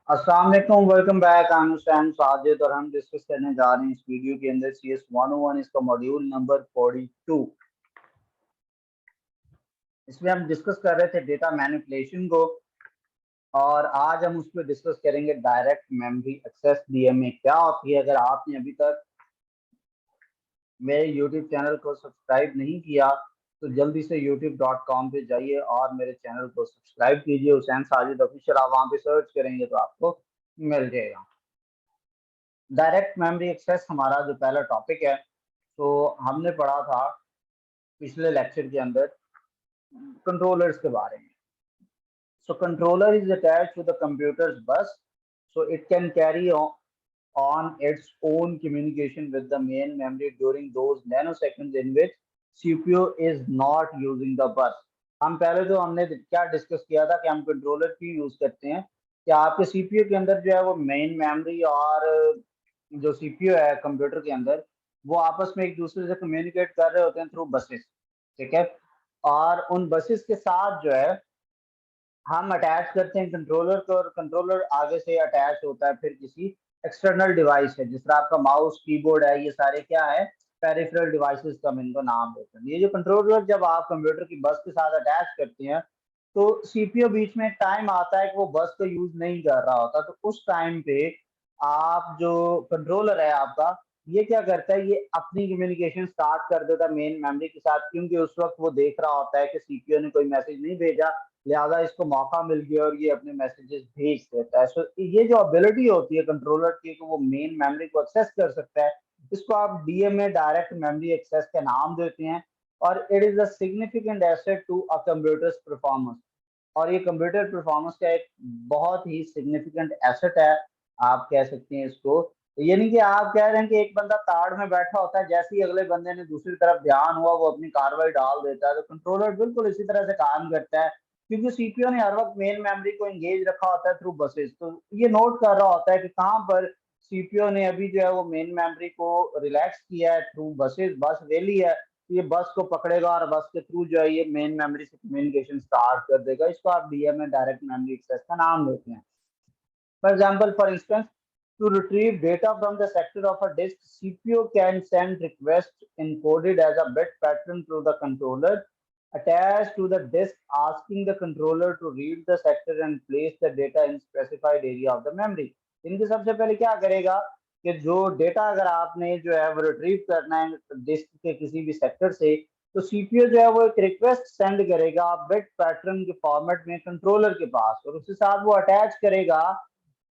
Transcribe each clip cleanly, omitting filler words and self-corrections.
अस्सलाम वालेकुम, welcome back. I am Hussain Sajid और हम डिस्कस करने जा रहे हैं इस वीडियो के अंदर CS 101 इसका मॉड्यूल नंबर 42। इसमें हम डिस्कस कर रहे थे डेटा मैनिपुलेशन को और आज हम उस पर डिस्कस करेंगे डायरेक्ट मेमोरी एक्सेस DMA क्या होती है। अगर आपने अभी तक मेरे यूट्यूब चैनल को सब्सक्राइब नहीं किया तो जल्दी से youtube.com पे जाइए और मेरे चैनल को सब्सक्राइब कीजिए, हुसैन साजिद ऑफिशियल। आप वहाँ पे सर्च करेंगे तो आपको मिल जाएगा। डायरेक्ट मेमोरी एक्सेस हमारा जो पहला टॉपिक है, तो हमने पढ़ा था पिछले लेक्चर के अंदर कंट्रोलर्स के बारे में। So controller is attached to the computers bus, so it can carry on its own communication with the main memory during those nanoseconds in which CPU is not using the bus। हम पहले तो हमने क्या discuss किया था कि हम controller क्यों यूज करते हैं, कि आपके CPU के अंदर जो है वो मेन मेमोरी और जो CPU है कंप्यूटर के अंदर वो आपस में एक दूसरे से कम्युनिकेट कर रहे होते हैं थ्रू बसेस। ठीक है, और उन बसेस के साथ जो है हम अटैच करते हैं कंट्रोलर को, और कंट्रोलर आगे से अटैच होता है फिर किसी एक्सटर्नल डिवाइस है, जिस तरह आपका माउस कीबोर्ड है, ये सारे क्या है, पेरिफेरल डिवाइसेस का हम इनको नाम देते हैं। ये जो कंट्रोलर जब आप कंप्यूटर की बस के साथ अटैच करते हैं तो CPU बीच में टाइम आता है कि वो बस को यूज नहीं कर रहा होता, तो उस टाइम पे आप जो कंट्रोलर है आपका, ये क्या करता है, ये अपनी कम्युनिकेशन स्टार्ट कर देता है मेन मेमोरी के साथ, क्योंकि उस वक्त वो देख रहा होता है कि CPU ने कोई मैसेज नहीं भेजा, लिहाजा इसको मौका मिल गया और ये अपने मैसेजेस भेज देता है। सो ये जो एबिलिटी होती है कंट्रोलर की कि वो मेन मेमोरी को एक्सेस कर सकता है, इसको आप DMA डायरेक्ट मेमोरी एक्सेस का नाम देते हैं। और it is a significant asset to a computer's performance, और ये कंप्यूटर परफॉर्मेंस का एक बहुत ही सिग्निफिकेंट एसेट है, आप कह सकते हैं इसको। यानी कि आप कह रहे हैं कि एक बंदा ताड़ में बैठा होता है, जैसे ही अगले बंदे ने दूसरी तरफ ध्यान हुआ वो अपनी कार्रवाई डाल देता है, तो कंट्रोलर बिल्कुल इसी तरह से काम करता है, क्योंकि CPU ने हर वक्त मेन मेमोरी को एंगेज रखा होता है थ्रू बसेस, तो ये नोट कर रहा होता है कि कहाँ पर CPU ने अभी जो है वो मेन मेमोरी को रिलैक्स किया है थ्रू बसेस, बस रेली है, तो ये बस को पकड़ेगा और बस के थ्रू जो है ये मेन मेमोरी से कम्युनिकेशन स्टार्ट कर देगा। इसको आप DMA डायरेक्ट मेमोरी एक्सेस का नाम देते हैं। For example, for instance, to retrieve data from the sector of a disk, CPU can send requests encoded as a bit pattern to the controller attached to the disk, asking the controller to read the sector and place the data in specified area of the memory। इनके सबसे पहले क्या करेगा कि जो data अगर आपने जो है वो रिट्रीव करना है डिस्क के किसी भी सेक्टर से, तो CPU जो है वो एक रिक्वेस्ट सेंड करेगा बिट पैटर्न के फॉर्मेट में कंट्रोलर के पास, और उसके साथ वो अटैच करेगा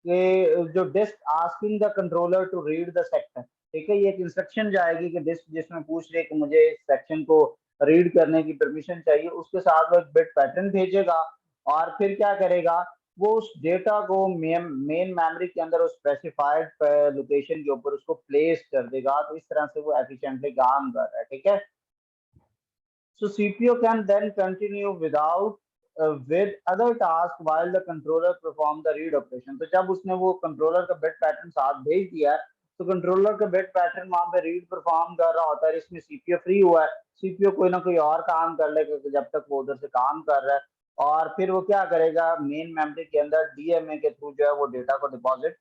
कि जो disk asking the controller to read the section. ठीक है, ये एक इंस्ट्रक्शन जाएगी कि डिस्क जिसमें पूछ रही है कि मुझे इस सेक्शन को रीड करने की परमिशन चाहिए, उसके साथ वो एक बिट पैटर्न भेजेगा, और फिर क्या करेगा, वो उस डेटा को मेन मेमोरी के अंदर उस स्पेसिफाइड लोकेशन के ऊपर उसको प्लेस कर देगा, तो इस तरह से वो एफिशिएंटली काम कर रहा है। ठीक है, so CPU can then continue without with other task while the controller perform the read operation। तो जब उसने वो कंट्रोलर का बिट पैटर्न साथ भेज दिया है, तो कंट्रोलर का बिट पैटर्न वहां पे रीड परफॉर्म कर रहा होता है, इसमें CPU फ्री हुआ है, CPU कोई ना कोई और काम कर लेगा जब तक वो उधर से काम कर रहा है, और फिर वो क्या करेगा मेन मेमोरी के अंदर DMA के थ्रू जो है वो डेटा को डिपॉजिट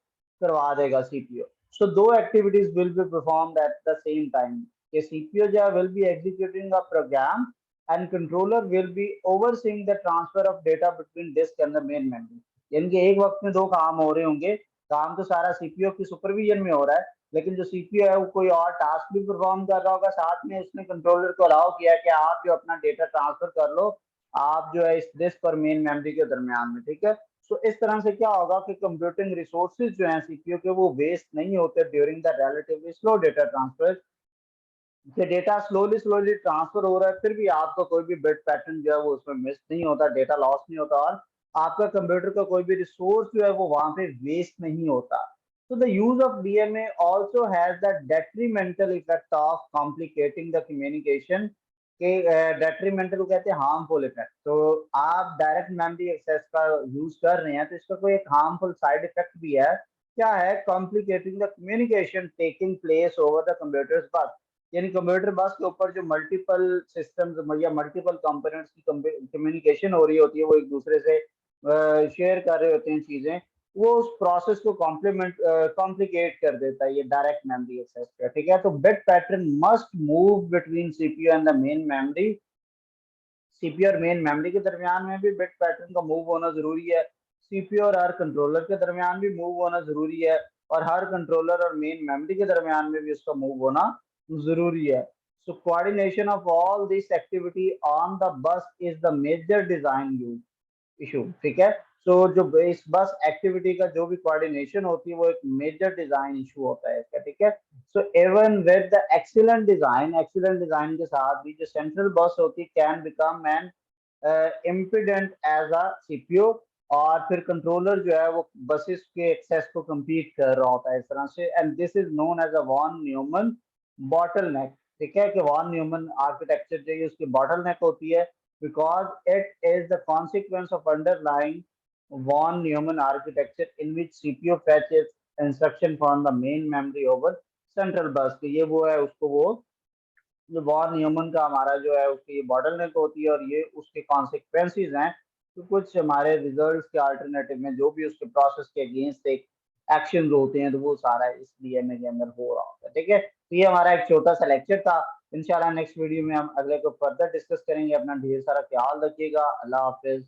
करवा देगा CPU। सो दो activities will be performed at the same time, कि CPU जो है will be executing a program and controller will be overseeing the transfer of data between disk and the main memory। यानी कि एक वक्त में दो काम हो रहे होंगे, काम तो सारा CPU की सुपरविजन में हो रहा है, लेकिन जो CPU है वो कोई और टास्क भी परफॉर्म कर रहा होगा, साथ में उसने कंट्रोलर को अलाउ किया कि आप जो अपना डेटा ट्रांसफर कर लो, आप जो है इस डिस्क और मेन मेमोरी के दरमियान में। ठीक है, सो इस तरह से क्या होगा कि कंप्यूटिंग रिसोर्सेज जो हैं CPU के वो वेस्ट नहीं होते during the relatively slow data transfer, कि डेटा स्लोली स्लोली ट्रांसफर हो रहा है, फिर भी आपका कोई भी बिट पैटर्न जो है वो उसमें मिस नहीं होता, डेटा लॉस नहीं होता, और आपका कंप्यूटर का कोई भी रिसोर्स जो है वो वहां पे वेस्ट नहीं होता। So the use of DMA also has the detrimental effect of complicating the communication, के डेट्रीमेंटल कहते हैं हार्मफुल इफेक्ट। तो आप डायरेक्ट मेमोरी एक्सेस का यूज कर रहे हैं तो इसका कोई एक हार्मफुल साइड इफेक्ट भी है। क्या है? Complicating the communication taking place over the computers बस। यानी कंप्यूटर बस के ऊपर जो मल्टीपल सिस्टम्स या मल्टीपल कंपोनेंट्स की कम्युनिकेशन हो रही होती है, वो एक दूसरे से शेयर कर रहे होते हैं चीजें, वो उस प्रोसेस को कॉम्प्लिकेट कर देता है, ये डायरेक्ट मेमोरी एक्सेस का, ठीक है। तो bit pattern must move between CPU and the main memory. CPU और मेन मेमोरी के दरमियान में भी बिट पैटर्न का मूव होना जरूरी है। सीपीयू और हर कंट्रोलर के दरमियान भी मूव होना जरूरी है, और हर कंट्रोलर और मेन मेमोरी के दरमियान में भी उसका मूव होना जरूरी है। So coordination of all this activity on the bus is the major design issue, ठीक है। सो जो इस बस एक्टिविटी का जो भी कोऑर्डिनेशन होती है वो एक मेजर डिजाइन इशू होता है इसका, ठीक है। So even with the excellent design के साथ भी जो सेंट्रल बस होती है can become an impedent as a CPU, और फिर कंट्रोलर जो है वो बसेस के एक्सेस को compete कर रहा होता है इस तरह से, and this is known as a von Neumann bottleneck, ठीक है। कि वॉन न्यूमन आर्किटेक्चर जो है उसकी बॉटलनेक होती है, because it is the consequence of underlying von Neumann architecture in which CPU fetches instruction from the main memory over central bus। तो ये वो है उसको वो जो वॉन न्यूमन का हमारा जो है उसकी ये बॉटलनेक होती है, और ये उसके कॉन्सिक्वेंसेज हैं। तो कुछ हमारे रिजल्ट्स के अल्टरनेटिव में जो भी उसके प्रोसेस के अगेंस्ट एक एक्शन होते हैं, तो वो सारा इस डीएमए के अंदर हो रहा होता है, ठीक है। तो ये हमारा एक छोटा सा लेक्चर था। इंशाल्लाह नेक्स्ट वीडियो में हम अगले को फर्दर डिस्कस करेंगे। अपना ढेर सारा ख्याल रखिएगा। अल्लाह हाफिज।